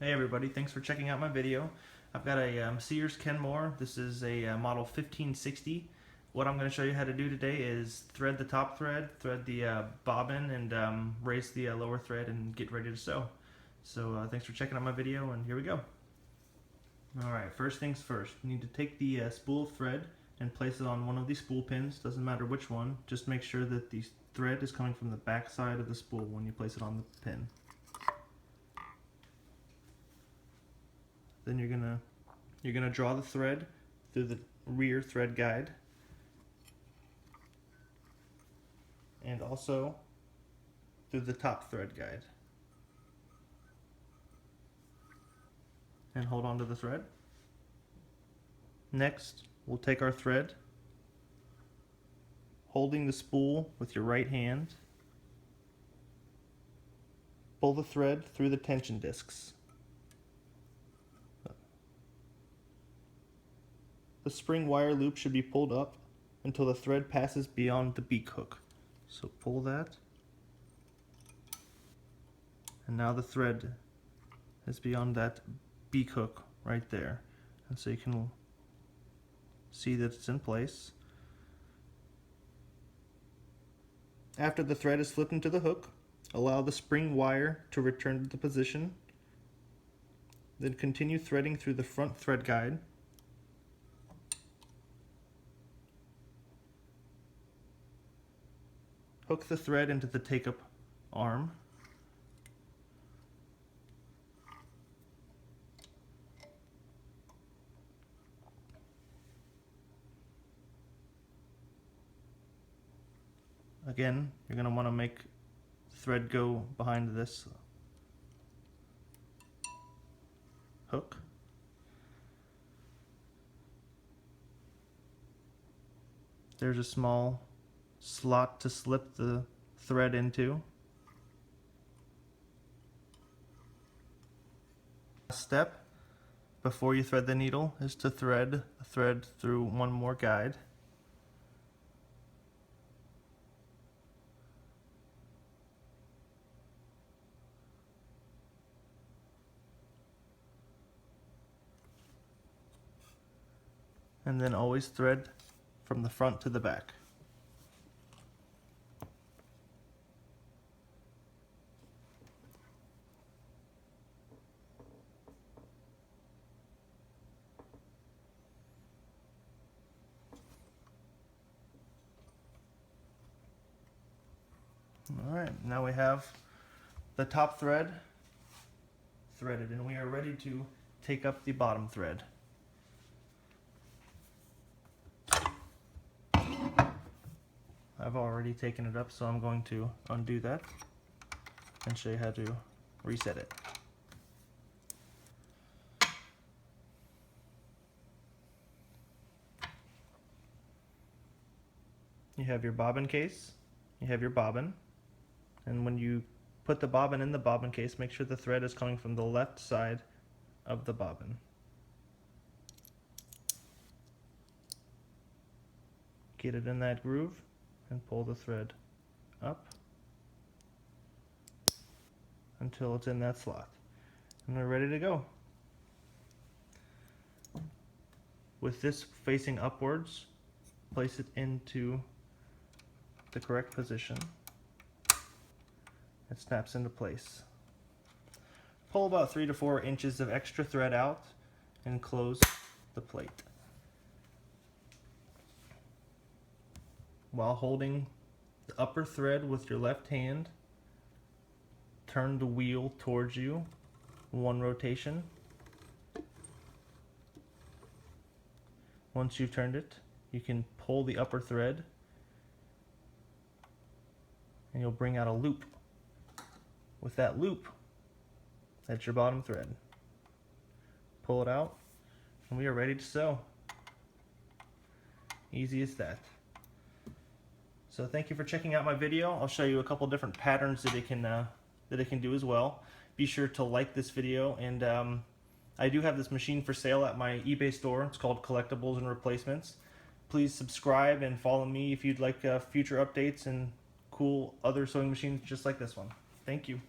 Hey everybody, thanks for checking out my video. I've got a Sears Kenmore. This is a model 1560. What I'm going to show you how to do today is thread the top thread, thread the bobbin, and raise the lower thread and get ready to sew. So thanks for checking out my video, and here we go. Alright, first things first. You need to take the spool of thread and place it on one of these spool pins. Doesn't matter which one, just make sure that the thread is coming from the back side of the spool when you place it on the pin. Then you're gonna draw the thread through the rear thread guide, and also through the top thread guide, and hold on to the thread. Next, we'll take our thread, holding the spool with your right hand, pull the thread through the tension discs. The spring wire loop should be pulled up until the thread passes beyond the beak hook. So pull that, and now the thread is beyond that beak hook right there. And so you can see that it's in place. After the thread is slipped into the hook, allow the spring wire to return to the position. Then continue threading through the front thread guide. Hook the thread into the take-up arm. Again, you're going to want to make the thread go behind this hook. There's a small slot to slip the thread into. Step before you thread the needle is to thread the thread through one more guide. And then always thread from the front to the back. Alright, now we have the top thread threaded, and we are ready to take up the bottom thread. I've already taken it up, so I'm going to undo that and show you how to reset it. You have your bobbin case, you have your bobbin, and when you put the bobbin in the bobbin case, make sure the thread is coming from the left side of the bobbin. Get it in that groove and pull the thread up until it's in that slot. And we're ready to go. With this facing upwards, place it into the correct position. It snaps into place. Pull about 3 to 4 inches of extra thread out and close the plate. While holding the upper thread with your left hand, turn the wheel towards you, one rotation. Once you've turned it, you can pull the upper thread and you'll bring out a loop. With that loop, that's your bottom thread. Pull it out, and we are ready to sew. Easy as that. So thank you for checking out my video. I'll show you a couple different patterns that it can do as well. Be sure to like this video, and I do have this machine for sale at my eBay store. It's called Collectibles and Replacements. Please subscribe and follow me if you'd like future updates and cool other sewing machines just like this one. Thank you.